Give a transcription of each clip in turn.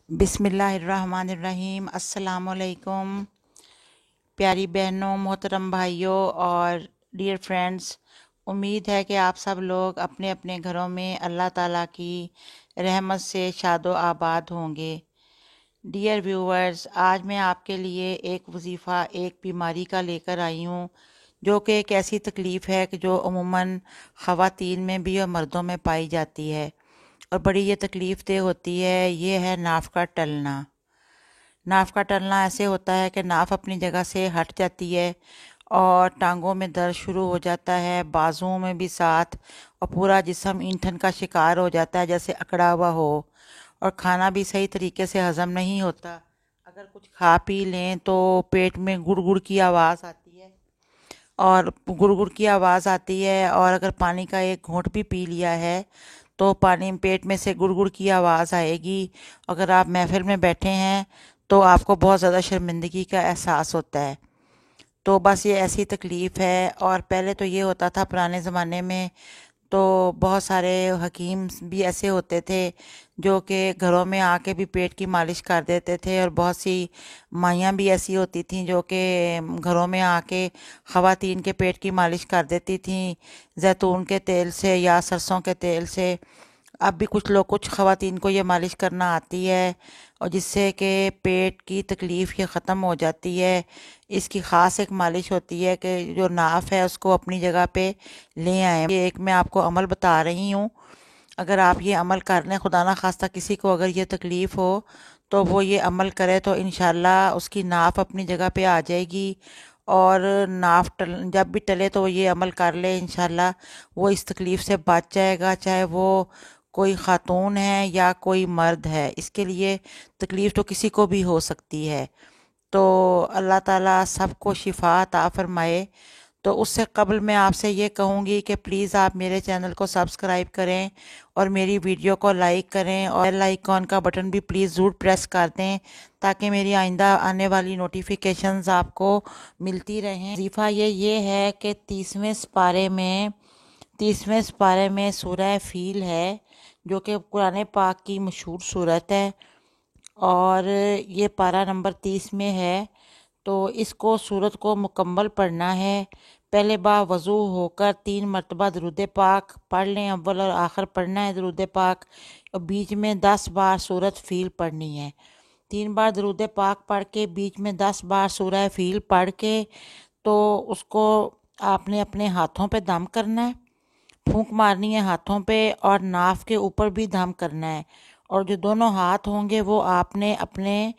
बिस्मिल्लाहिर्रहमानिर्रहीम। अस्सलाम वालेकुम प्यारी बहनों, मोहतरम भाइयों और डियर फ्रेंड्स। उम्मीद है कि आप सब लोग अपने अपने घरों में अल्लाह ताला की रहमत से शादो आबाद होंगे। डियर व्यूअर्स, आज मैं आपके लिए एक वजीफ़ा एक बीमारी का लेकर आई हूँ, जो कि एक ऐसी तकलीफ़ है कि जो अमूमन ख़वातीन में भी और मर्दों में पाई जाती है और बड़ी ये तकलीफ़ दे होती है। ये है नाफ का टलना। नाफ का टलना ऐसे होता है कि नाफ अपनी जगह से हट जाती है और टांगों में दर्द शुरू हो जाता है, बाजुओं में भी साथ, और पूरा जिस्म ईंधन का शिकार हो जाता है जैसे अकड़ा हुआ हो, और खाना भी सही तरीके से हज़म नहीं होता। अगर कुछ खा पी लें तो पेट में गुड़ गुड़ की आवाज़ आती है और अगर पानी का एक घूंट भी पी लिया है तो पानी पेट में से गुड़ गुड़ की आवाज़ आएगी। अगर आप महफिल में बैठे हैं तो आपको बहुत ज़्यादा शर्मिंदगी का एहसास होता है। तो बस ये ऐसी तकलीफ़ है। और पहले तो ये होता था पुराने ज़माने में, तो बहुत सारे हकीम भी ऐसे होते थे जो कि घरों में आके भी पेट की मालिश कर देते थे, और बहुत सी माइयाँ भी ऐसी होती थीं जो कि घरों में आके ख़वातीन के पेट की मालिश कर देती थीं जैतून के तेल से या सरसों के तेल से। अब भी कुछ ख़वातीन को ये मालिश करना आती है, और जिससे कि पेट की तकलीफ़ ये ख़त्म हो जाती है। इसकी ख़ास एक मालिश होती है कि जो नाफ है उसको अपनी जगह पे ले आएँ। ये एक मैं आपको अमल बता रही हूँ, अगर आप ये अमल कर लें, खुदा ना खास्ता किसी को अगर ये तकलीफ़ हो तो वो ये अमल करे तो इंशाल्लाह उसकी नाफ अपनी जगह पे आ जाएगी। और नाफ जब भी टले तो वो ये अमल कर ले, इंशाल्लाह वो इस तकलीफ़ से बच जाएगा, चाहे वो कोई ख़ातून है या कोई मर्द है। इसके लिए तकलीफ़ तो किसी को भी हो सकती है। तो अल्लाह ताला सबको शिफा अता फरमाए। तो उससे कबल मैं आपसे ये कहूँगी कि प्लीज़ आप मेरे चैनल को सब्सक्राइब करें और मेरी वीडियो को लाइक करें, और बेल आइकॉन का बटन भी प्लीज़ ज़रूर प्रेस कर दें ताकि मेरी आइंदा आने वाली नोटिफिकेशंस आपको मिलती रहें। वजीफ़ा ये है कि 30वें सिपारे में सूरह फ़ील है, जो कि कुरान पाक की मशहूर सूरत है, और ये पारा नंबर 30 में है। तो इसको सूरत को मुकम्मल पढ़ना है। पहले वज़ू होकर 3 मरतबा दरूद पाक पढ़ लें, अव्वल और आखिर पढ़ना है दरूद पाक, और बीच में 10 बार सूरत फ़ील पढ़नी है। 3 बार दरूद पाक पढ़ के बीच में 10 बार सूरह फ़ील पढ़ के तो उसको आपने अपने हाथों पे दम करना है, फूंक मारनी है हाथों पे, और नाफ के ऊपर भी दम करना है। और जो दोनों हाथ होंगे वो आपने अपने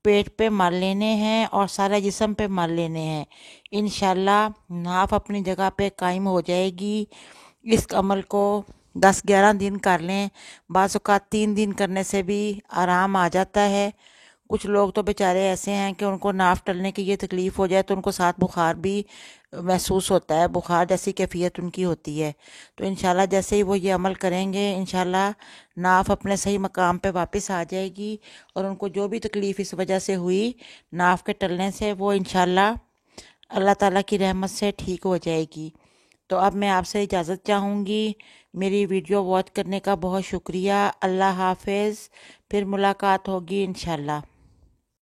पेट पे मल लेने हैं और सारे जिस्म पे मल लेने हैं। इंशाल्लाह नाफ अपनी जगह पे कायम हो जाएगी। इस अमल को 10-11 दिन कर लें, बाज़ औक़ात 3 दिन करने से भी आराम आ जाता है। कुछ लोग तो बेचारे ऐसे हैं कि उनको नाफ टलने की ये तकलीफ़ हो जाए तो उनको साथ बुखार भी महसूस होता है, बुखार जैसी कैफियत उनकी होती है। तो इंशाल्लाह जैसे ही वो ये अमल करेंगे, इंशाल्लाह नाफ अपने सही मकाम पे वापस आ जाएगी, और उनको जो भी तकलीफ़ इस वजह से हुई नाफ के टलने से, वो इंशाल्लाह अल्लाह ताला की रहमत से ठीक हो जाएगी। तो अब मैं आपसे इजाज़त चाहूँगी। मेरी वीडियो वॉच करने का बहुत शुक्रिया। अल्लाह हाफ़िज़। फिर मुलाकात होगी इंशाल्लाह।